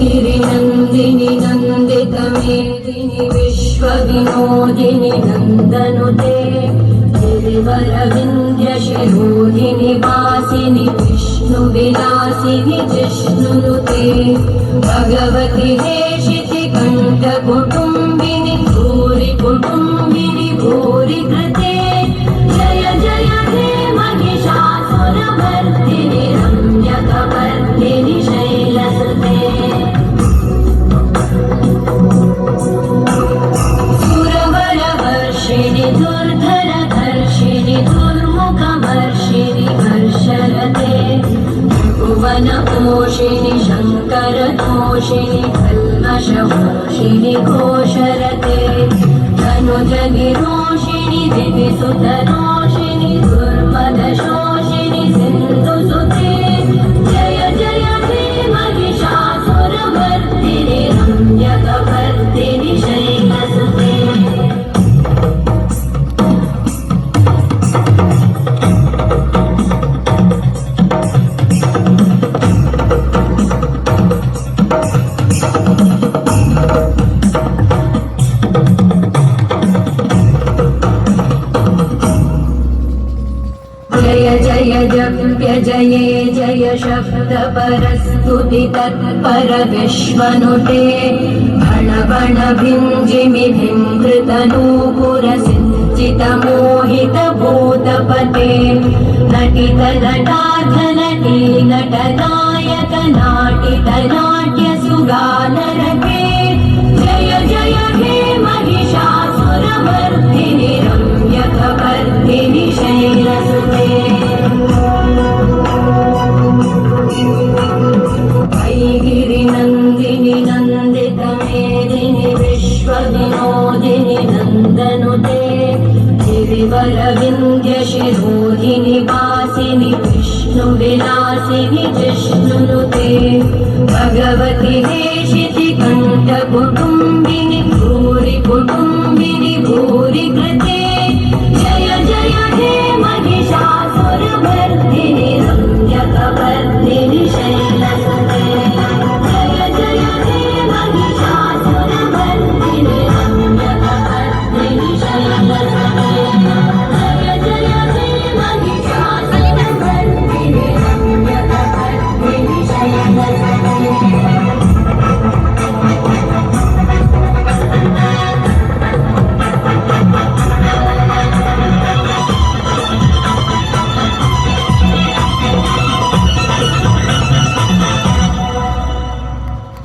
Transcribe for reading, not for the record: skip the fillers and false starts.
गिरिनन्दिनि नन्दितमेदिनि विश्वविनोदिनि नन्दनुते गिरिवरविन्ध्यशिरोधिनि वासिनि विष्णुविलासिनि जिष्णुनुते भगवति हेशिति कण्ठकुटुम्बिनि भूरि कुटुम्बिनि भूरि कृते जय जय हे महिषासुरमर्दिनि रम्यकपर्दिनि शैलसुते सुरवरवर्षिणि दुर्धरधर्षिणि दुर्मुखवर्षिणि हर्षरते भुवनपोषिणि शङ्करतोषिणि कल्मषमोषिणि घोषरते धनुजनिरोषिणि दिविसुतरोषिणि दुर्मदशोषिणि सिन्धुसुते जय जय हे महिषासुरमर्दिनि रम्यकपर्दिनि शैलसुते जय जय जप्य जये जय शब्द परस्तुति तत्पर विश्वनुते भण भण भिञ्जिमि भिङ्कृतनूपुर सिञ्चित मोहित भूतपते नटित नटाधनटी नटनायक नाटित नाट्य सुगानरते जय जय हे महिषासुरमर्दिनि रम्यकपर्दिनि शैलसुते गिरिनन्दिनि नन्दितमेदिनि विश्वविनोदिनि नन्दनुते गिरिवरविन्ध्यशिरोधिनि वासिनि विष्णुविलासिनि जिष्णुनुते भगवति हेशिति कण्ठकुटुम्बिनि